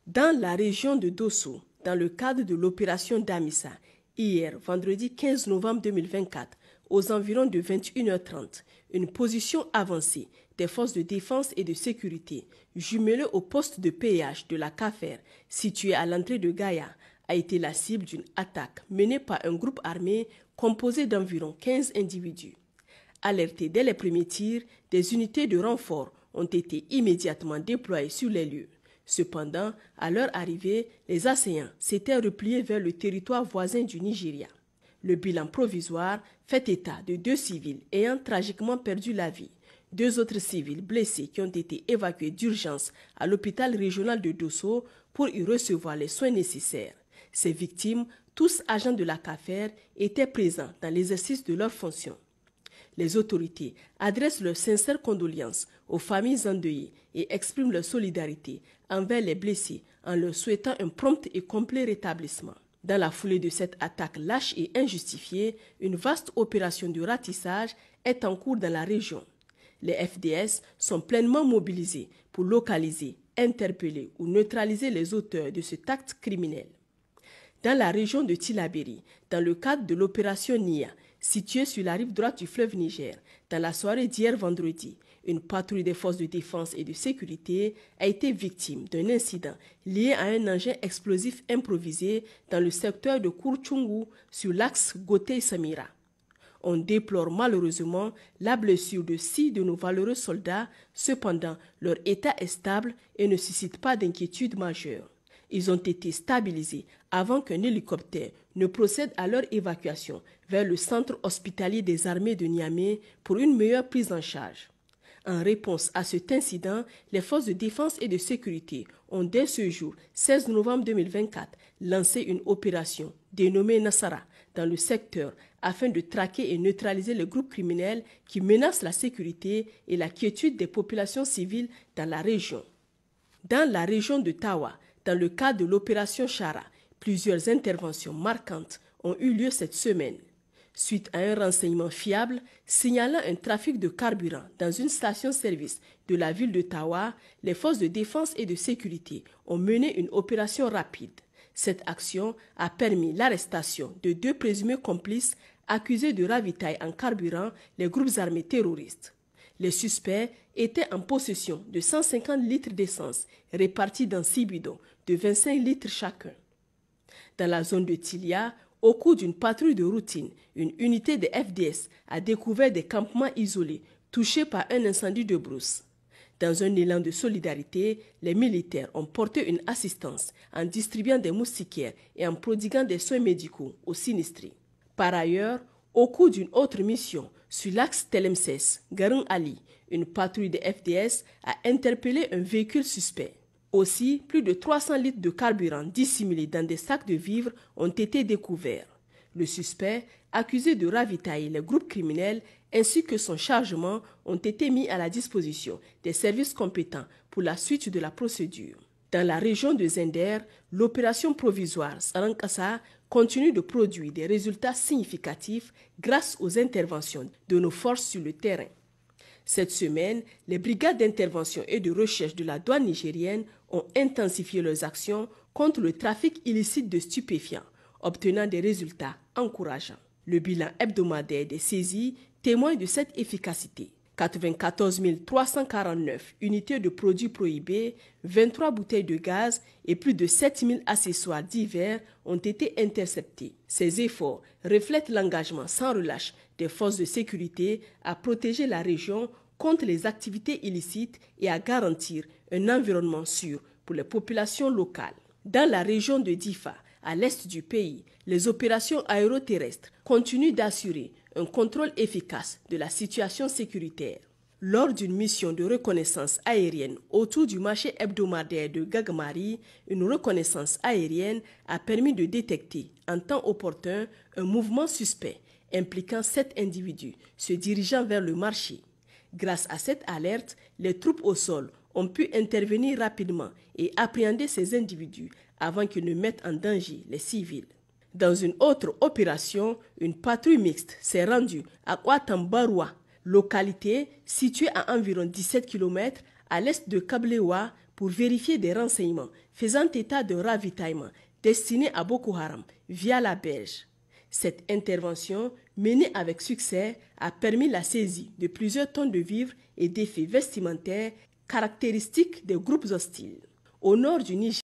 Dans la région de Dosso, dans le cadre de l'opération Damissa, hier, vendredi 15 novembre 2024, aux environs de 21h30, une position avancée des forces de défense et de sécurité, jumelée au poste de péage de la CAFER, situé à l'entrée de Gaïa, a été la cible d'une attaque menée par un groupe armé composé d'environ 15 individus. Alertés dès les premiers tirs, des unités de renfort ont été immédiatement déployées sur les lieux. Cependant, à leur arrivée, les assaillants s'étaient repliés vers le territoire voisin du Nigeria. Le bilan provisoire fait état de 2 civils ayant tragiquement perdu la vie, 2 autres civils blessés qui ont été évacués d'urgence à l'hôpital régional de Dosso pour y recevoir les soins nécessaires. Ces victimes, tous agents de la CAFER, étaient présents dans l'exercice de leurs fonctions. Les autorités adressent leurs sincères condoléances aux familles endeuillées et expriment leur solidarité envers les blessés en leur souhaitant un prompt et complet rétablissement. Dans la foulée de cette attaque lâche et injustifiée, une vaste opération de ratissage est en cours dans la région. Les FDS sont pleinement mobilisés pour localiser, interpeller ou neutraliser les auteurs de cet acte criminel. Dans la région de Tillabéri, dans le cadre de l'opération NIA, située sur la rive droite du fleuve Niger, dans la soirée d'hier vendredi, une patrouille des forces de défense et de sécurité a été victime d'un incident lié à un engin explosif improvisé dans le secteur de Kourchungu sur l'axe Gotei-Samira. On déplore malheureusement la blessure de 6 de nos valeureux soldats, cependant leur état est stable et ne suscite pas d'inquiétude majeure. Ils ont été stabilisés avant qu'un hélicoptère ne procède à leur évacuation vers le centre hospitalier des armées de Niamey pour une meilleure prise en charge. En réponse à cet incident, les forces de défense et de sécurité ont dès ce jour, 16 novembre 2024, lancé une opération dénommée Nassara dans le secteur afin de traquer et neutraliser les groupes criminels qui menacent la sécurité et la quiétude des populations civiles dans la région. Dans la région de Tawa, dans le cadre de l'opération Chara, plusieurs interventions marquantes ont eu lieu cette semaine. Suite à un renseignement fiable signalant un trafic de carburant dans une station-service de la ville de Tawa, les forces de défense et de sécurité ont mené une opération rapide. Cette action a permis l'arrestation de 2 présumés complices accusés de ravitailler en carburant les groupes armés terroristes. Les suspects étaient en possession de 150 litres d'essence répartis dans 6 bidons de 25 litres chacun. Dans la zone de Tilia, au cours d'une patrouille de routine, une unité de FDS a découvert des campements isolés touchés par un incendie de brousse. Dans un élan de solidarité, les militaires ont porté une assistance en distribuant des moustiquaires et en prodiguant des soins médicaux aux sinistrés. Par ailleurs, au cours d'une autre mission, sur l'axe Telemses-Garun Ali, une patrouille de FDS a interpellé un véhicule suspect. Aussi, plus de 300 litres de carburant dissimulés dans des sacs de vivres ont été découverts. Le suspect, accusé de ravitailler les groupes criminels ainsi que son chargement ont été mis à la disposition des services compétents pour la suite de la procédure. Dans la région de Zender, l'opération provisoire Sarankassa continue de produire des résultats significatifs grâce aux interventions de nos forces sur le terrain. Cette semaine, les brigades d'intervention et de recherche de la douane nigérienne ont intensifié leurs actions contre le trafic illicite de stupéfiants, obtenant des résultats encourageants. Le bilan hebdomadaire des saisies témoigne de cette efficacité. 94 349 unités de produits prohibés, 23 bouteilles de gaz et plus de 7 000 accessoires divers ont été interceptés. Ces efforts reflètent l'engagement sans relâche des forces de sécurité à protéger la région contre les activités illicites et à garantir un environnement sûr pour les populations locales. Dans la région de Difa, à l'est du pays, les opérations aéroterrestres continuent d'assurer un contrôle efficace de la situation sécuritaire. Lors d'une mission de reconnaissance aérienne autour du marché hebdomadaire de Gagamari, une reconnaissance aérienne a permis de détecter en temps opportun un mouvement suspect impliquant 7 individus se dirigeant vers le marché. Grâce à cette alerte, les troupes au sol ont pu intervenir rapidement et appréhender ces individus avant qu'ils ne mettent en danger les civils. Dans une autre opération, une patrouille mixte s'est rendue à Ouattambaroua, localité située à environ 17 km à l'est de Kablewa, pour vérifier des renseignements faisant état de ravitaillement destinés à Boko Haram via la berge. Cette intervention, menée avec succès, a permis la saisie de plusieurs tonnes de vivres et d'effets vestimentaires caractéristiques des groupes hostiles. Au nord du Niger,